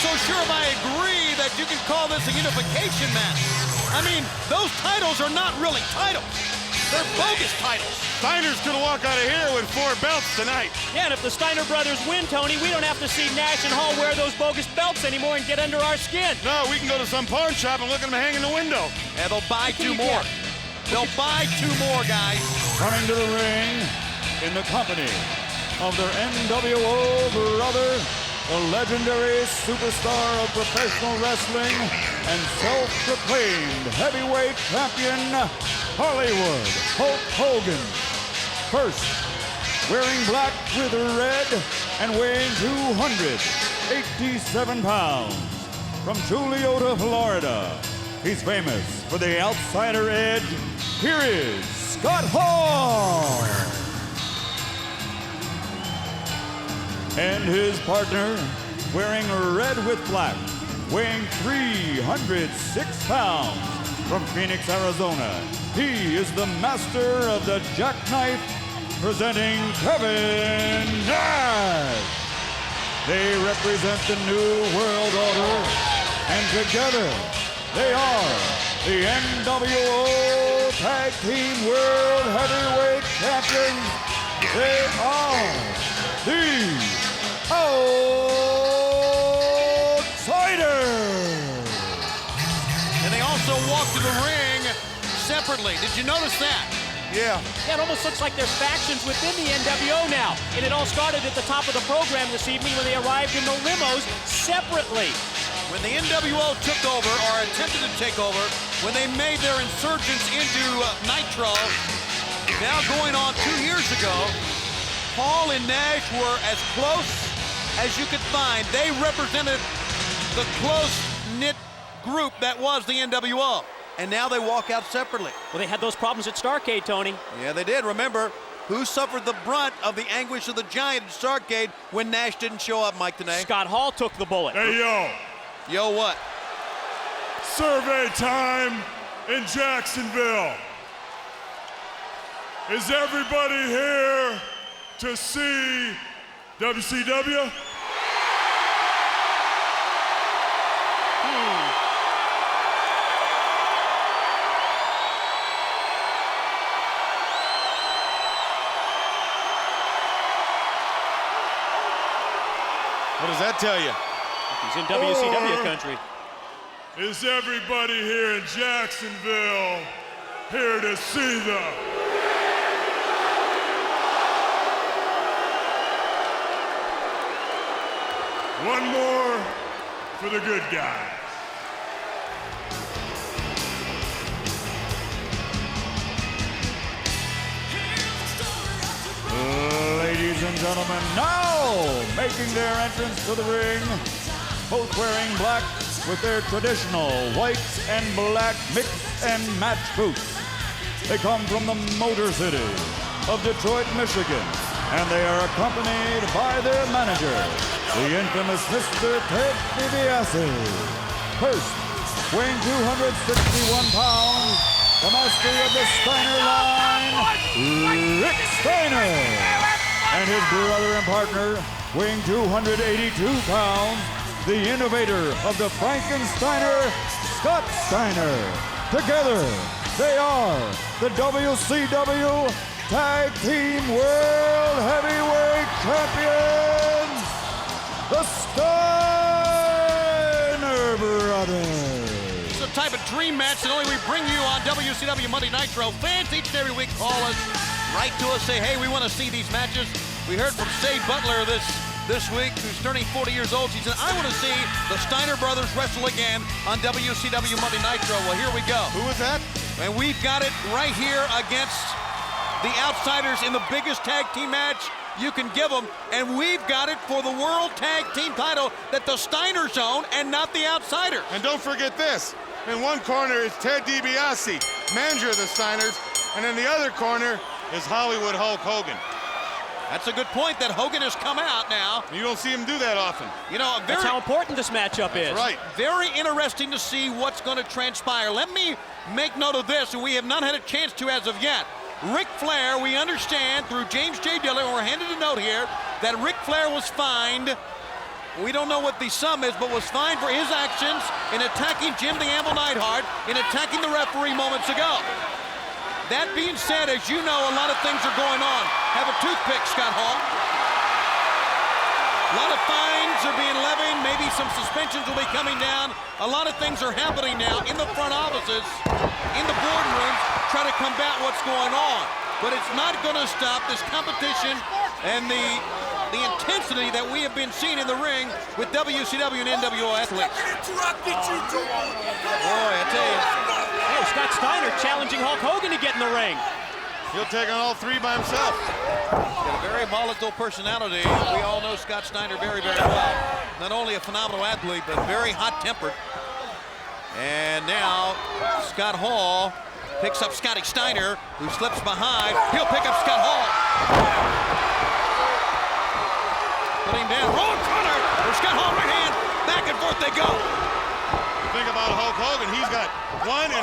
so sure if I agree that you can call this a unification match. I mean, those titles are not really titles. They're bogus titles. Steiner's gonna walk out of here with 4 belts tonight. Yeah, and if the Steiner brothers win, Tony, we don't have to see Nash and Hall wear those bogus belts anymore and get under our skin. No, we can go to some pawn shop and look at them hang in the window. And they'll buy 2 more. They'll buy 2 more, guys. Coming to the ring in the company of their NWO brother, the legendary superstar of professional wrestling and self-proclaimed heavyweight champion, Hollywood Hulk Hogan. First, wearing black with red and weighing 287 pounds. From Juliota, Florida, he's famous for the outsider edge. Here is Scott Hall. And his partner, wearing red with black, weighing 306 pounds. From Phoenix, Arizona, he is the master of the jackknife, presenting Kevin Nash. They represent the New World Order, and together they are the NWO Tag Team World Heavyweight Champions. They are the Outsiders. And they also walk to the ring separately. Did you notice that? Yeah. Yeah, it almost looks like there's factions within the NWO now. And it all started at the top of the program this evening when they arrived in the limos separately. When the NWO took over, or attempted to take over, when they made their insurgence into Nitro, now going on 2 years ago, Hall and Nash were as close as you could find. They represented the close-knit group that was the NWO. And now they walk out separately. Well, they had those problems at Starrcade, Tony. Yeah, they did. Remember, who suffered the brunt of the anguish of the Giant at Starrcade when Nash didn't show up, Mike, today? Scott Hall took the bullet. Hey, yo. Yo, what? Survey time in Jacksonville. Is everybody here to see WCW? What does that tell you? He's in WCW country. Is everybody here in Jacksonville here to see them? One more for the good guys. Ladies and gentlemen, now making their entrance to the ring, both wearing black with their traditional white and black mix and match boots. They come from the Motor City of Detroit, Michigan, and they are accompanied by their manager, the infamous Mr. Ted DiBiase. First, weighing 261 pounds, the master of the Steiner line, Rick Steiner. And his brother and partner, weighing 282 pounds, the innovator of the Frankensteiner, Scott Steiner. Together, they are the WCW Tag Team World Heavyweight Champions, the Steiner Brothers. It's the type of dream match that only we bring you on WCW Monday Nitro. Fans each and every week call us, write to us, say, hey, we want to see these matches. We heard from Sade Butler this week, who's turning 40 years old. She said, I want to see the Steiner Brothers wrestle again on WCW Monday Nitro. Well, here we go. Who was that? And we've got it right here against the Outsiders in the biggest tag team match you can give them. And we've got it for the World Tag Team Title that the Steiners own and not the Outsiders. And don't forget this. In one corner is Ted DiBiase, manager of the Steiners, and in the other corner is Hollywood Hulk Hogan. That's a good point that Hogan has come out now. You don't see him do that often. You know, That's how important this matchup is. Right. Very interesting to see what's going to transpire. Let me make note of this, and we have not had a chance to as of yet. Ric Flair, we understand through James J. Dillon, we're handed a note here, that Ric Flair was fined We don't know what the sum is, but was fined for his actions in attacking Jim the Anvil Neidhart, in attacking the referee moments ago. That being said, as you know, a lot of things are going on. Have a toothpick, Scott Hall. A lot of fines are being levied. Maybe some suspensions will be coming down. A lot of things are happening now in the front offices, in the boardrooms, trying to combat what's going on. But it's not going to stop this competition and the intensity that we have been seeing in the ring with WCW and NWO athletes. Boy, I tell you. Hey, Scott Steiner challenging Hulk Hogan to get in the ring. He'll take on all three by himself. Got a very volatile personality. We all know Scott Steiner very, very well. Not only a phenomenal athlete, but very hot-tempered. And now Scott Hall picks up Scotty Steiner, who slips behind. He'll pick up Scott Hall. Put him down. Wrong corner. There's Scott Hall right hand. Back and forth they go. Think about Hulk Hogan. He's got $1.5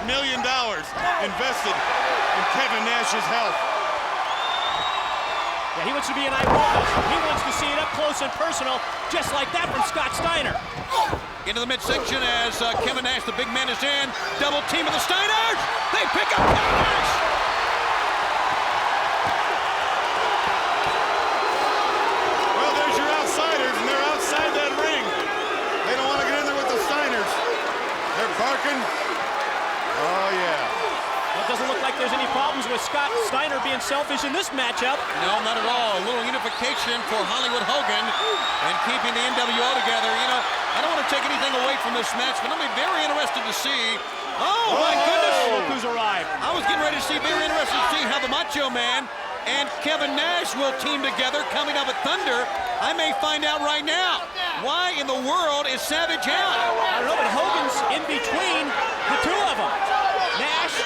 million invested in Kevin Nash's health. Yeah, he wants to be an eyewitness. He wants to see it up close and personal, just like that from Scott Steiner. Into the midsection as Kevin Nash, the big man, is in. Double team of the Steiners. They pick up Kevin Nash. Well, there's your outsiders, and they're outside that ring. They don't want to get in there with the Steiners. They're barking. Oh, yeah. Well, it doesn't look like there's any problems with Scott Steiner being selfish in this matchup. No, not at all. A little unification for Hollywood Hogan and keeping the NWO together. You know, I don't want to take anything away from this match, but I'll be very interested to see. Oh, my goodness. Look who's arrived. I was getting ready to see, very interested to see how the Macho Man and Kevin Nash will team together coming up at Thunder. I may find out right now. Why in the world is Savage out? I don't know, but Hogan's in between the two of them. Nash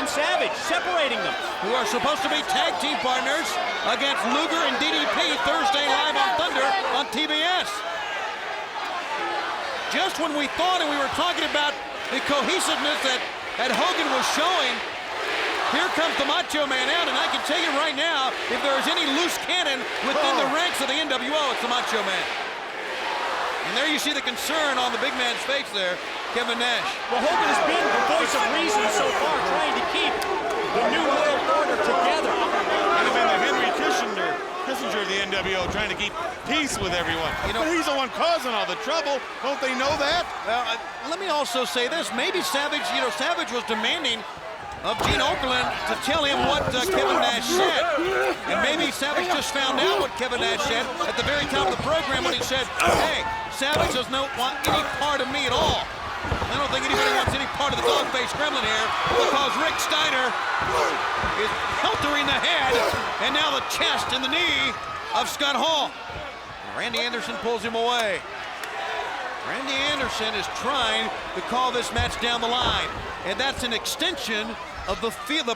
and Savage, separating them. Who are supposed to be tag team partners against Luger and DDP Thursday live on Thunder on TBS. Just when we thought and we were talking about the cohesiveness that Hogan was showing, here comes the Macho Man out, and I can tell you right now, if there is any loose cannon within the ranks of the NWO, it's the Macho Man. And there you see the concern on the big man's face there, Kevin Nash. Well, Hogan has been the voice of reason so far, trying to keep the New World Order together. Might have been the Henry Kissinger of the NWO, trying to keep peace with everyone. You know, he's the one causing all the trouble. Don't they know that? Well, let me also say this. Maybe Savage, you know, Savage was demanding of Gene Okerlund to tell him what Kevin Nash said. And maybe Savage just found out what Kevin Nash said at the very top of the program when he said, hey, Savage does not want any part of me at all. I don't think anybody wants any part of the dog-faced gremlin here, because Rick Steiner is peltering the head and now the chest and the knee of Scott Hall. And Randy Anderson pulls him away. Randy Anderson is trying to call this match down the line, and that's an extension of the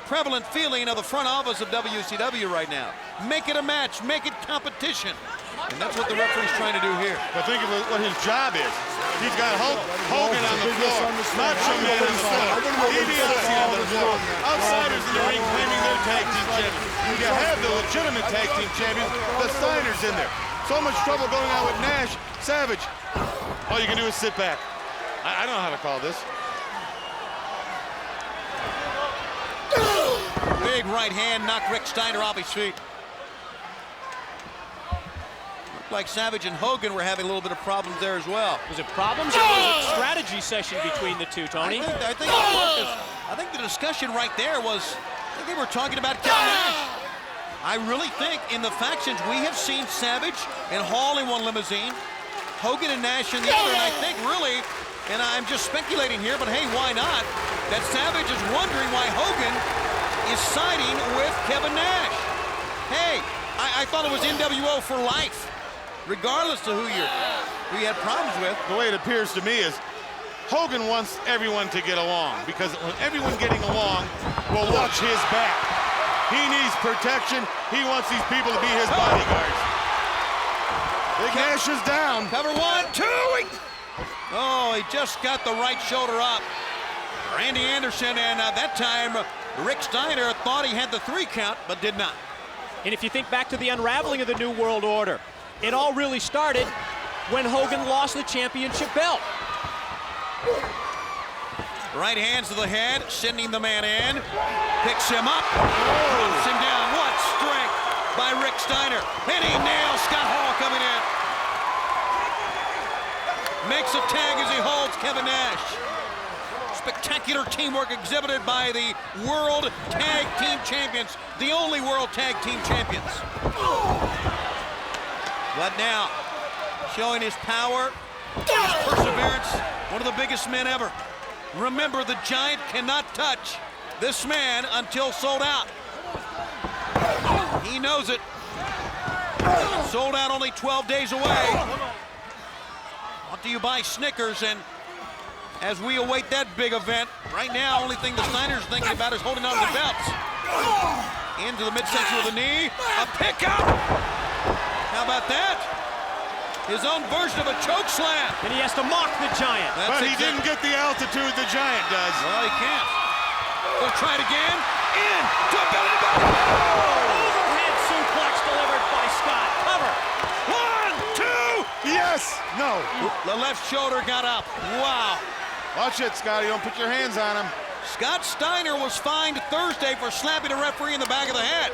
prevalent feeling of the front office of WCW right now. Make it a match, make it competition. And that's what the referee's trying to do here. But think of what his job is. He's got Hulk Hogan on the floor, Macho Man on the floor, DiBiase on the floor, outsiders in the ring claiming they're tag team champions. You have the legitimate tag team champions, the Steiners in there. So much trouble going on with Nash, Savage. All you can do is sit back. I don't know how to call this. Big right hand knocked Rick Steiner off his feet. Looked like Savage and Hogan were having a little bit of problems there as well. Was it problems or was it a strategy session between the two, Tony? I think the discussion right there was, I think they were talking about Kevin Nash. I really think in the factions we have seen Savage and Hall in one limousine, Hogan and Nash in the other, and I think really, and I'm just speculating here, but hey, why not, that Savage is wondering why Hogan is siding with Kevin Nash. Hey, I thought it was NWO for life, regardless of who you had problems with. The way it appears to me is Hogan wants everyone to get along, because when everyone getting along will watch his back. He needs protection. He wants these people to be his bodyguards. Big Nash is down. Cover 1, 2. Oh, he just got the right shoulder up. Randy Anderson, and that time Rick Steiner thought he had the 3 count, but did not. And if you think back to the unraveling of the New World Order, it all really started when Hogan lost the championship belt. Right hands to the head, sending the man in. Picks him up, drops him down. What strength by Rick Steiner. And he nails Scott Hall coming in. Makes a tag as he holds Kevin Nash. Spectacular teamwork exhibited by the World Tag Team Champions, the only World Tag Team Champions. But now, showing his power, his perseverance, one of the biggest men ever. Remember, the Giant cannot touch this man until sold out. He knows it. Sold out only 12 days away. What do you buy Snickers? And as we await that big event, right now, only thing the Steiners are thinking about is holding on to the belts. Into the midsection with a knee, a pickup. How about that? His own version of a choke slam. And he has to mock the Giant. But he didn't get the altitude the Giant does. Well, he can't. We'll try it again. In to a belly to belly. Overhead suplex delivered by Scott. Cover. 1, 2. Yes. No. The left shoulder got up. Wow. Watch it, Scotty. Don't put your hands on him. Scott Steiner was fined Thursday for slapping a referee in the back of the head.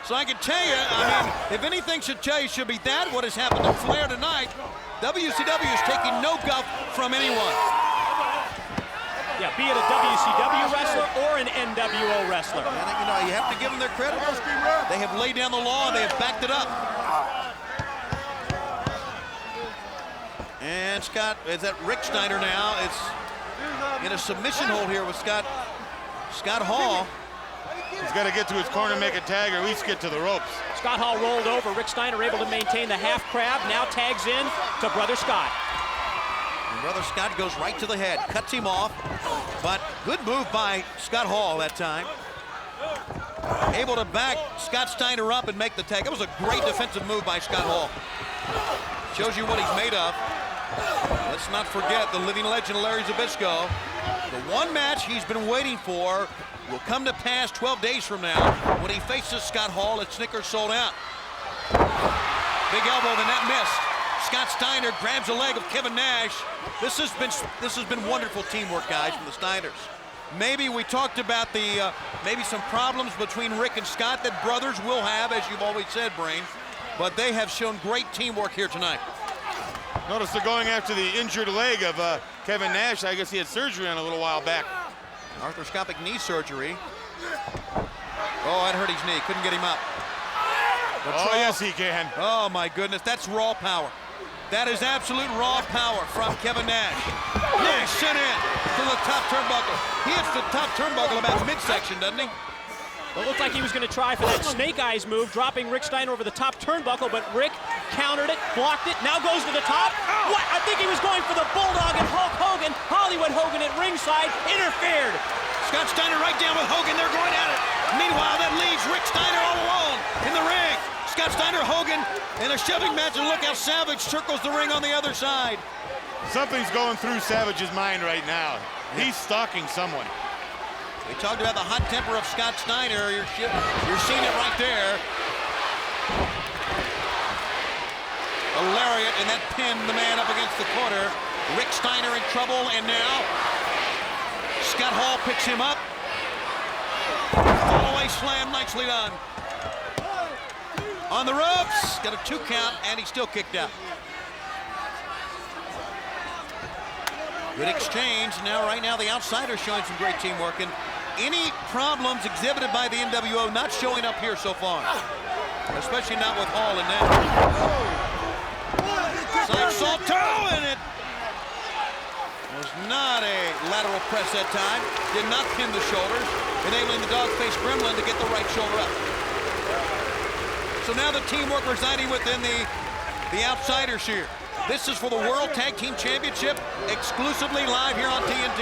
So I can tell you, I mean, if anything should tell you should be that, what has happened to Flair tonight, WCW is taking no guff from anyone. Yeah, be it a WCW wrestler or an NWO wrestler. And, you know, you have to give them their credit. They have laid down the law, they have backed it up. And Scott, is that Rick Steiner now? It's in a submission hold here with Scott Hall. He's got to get to his corner, make a tag, or at least get to the ropes. Scott Hall rolled over. Rick Steiner able to maintain the half crab. Now tags in to Brother Scott. And Brother Scott goes right to the head, cuts him off. But good move by Scott Hall that time. Able to back Scott Steiner up and make the tag. It was a great defensive move by Scott Hall. Shows you what he's made of. Let's not forget the living legend Larry Zbyszko. The one match he's been waiting for will come to pass 12 days from now when he faces Scott Hall at Snickers Sold Out. Big elbow, the net missed. Scott Steiner grabs a leg of Kevin Nash. This has been wonderful teamwork, guys, from the Steiners. Maybe we talked about the maybe some problems between Rick and Scott that brothers will have, as you've always said, Brain. But they have shown great teamwork here tonight. Notice they're going after the injured leg of Kevin Nash. I guess he had surgery on a little while back. Arthroscopic knee surgery. Oh, that hurt his knee. Couldn't get him up. Oh, yes, he can. Oh, my goodness. That's raw power. That is absolute raw power from Kevin Nash. Nash sent in to the top turnbuckle. He hits the top turnbuckle about midsection, doesn't he? It looked like he was going to try for that snake eyes move, dropping Rick Steiner over the top turnbuckle, but Rick countered it, blocked it, now goes to the top. What? I think he was going for the Bulldog and Hulk Hogan. Hollywood Hogan at ringside interfered. Scott Steiner right down with Hogan. They're going at it. Meanwhile, that leaves Rick Steiner all alone in the ring. Scott Steiner, Hogan in a shoving match, and look how Savage circles the ring on the other side. Something's going through Savage's mind right now. He's stalking someone. We talked about the hot temper of Scott Steiner. You're seeing it right there. A lariat, and that pinned the man up against the corner. Rick Steiner in trouble, and now Scott Hall picks him up. All-the-way slam, nicely done. On the ropes, got a 2 count, and he's still kicked out. Good exchange. Now, right now, the outsider's showing some great teamwork, and any problems exhibited by the NWO not showing up here so far, especially not with Hall and Nash. Side salto, and it was not a lateral press that time. Did not pin the shoulders, enabling the dog-faced gremlin to get the right shoulder up. So now the teamwork residing within the outsiders here. This is for the World Tag Team Championship, exclusively live here on TNT.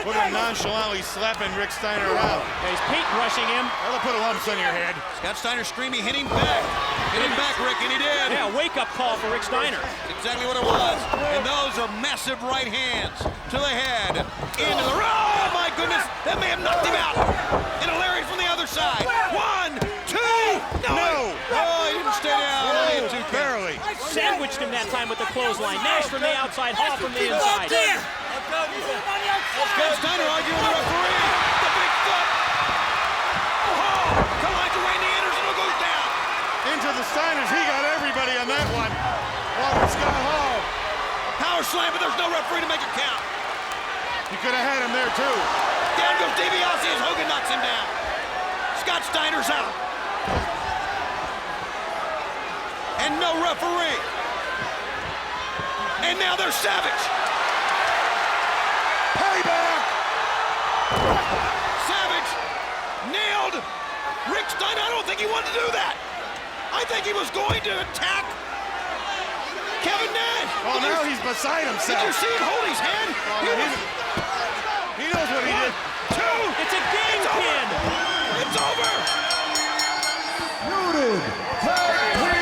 Look at nonchalantly slapping Rick Steiner around. Yeah, he's paint brushing him. That'll put lumps on your head. Scott Steiner screaming, hit him back. Hit him back, Rick, and he did. Yeah, wake-up call for Rick Steiner. Exactly what it was. And those are massive right hands to the head. Into the... Oh, my goodness. That may have knocked him out. And a lariat from the other side. 1, 2... No! Oh, he didn't stay down. Oh, barely. sandwiched him that time with the clothesline. Nash from the outside, Hall from the inside. Steiner arguing with the referee. The big foot. Hall collides with Randy Anderson, who goes down. Into the Steiners. He got everybody on that one. Oh, Scott Hall. Power slam, but there's no referee to make it count. You could have had him there, too. Down goes DiBiase as Hogan knocks him down. Scott Steiner's out. And no referee. And now they're savage. Payback! Savage nailed Rick Steiner. I don't think he wanted to do that. I think he was going to attack Kevin Nash. Oh, now he's beside himself. Did you see him hold his hand? He knows what he did. Two. It's a game pin. It's over. Muted Tag Team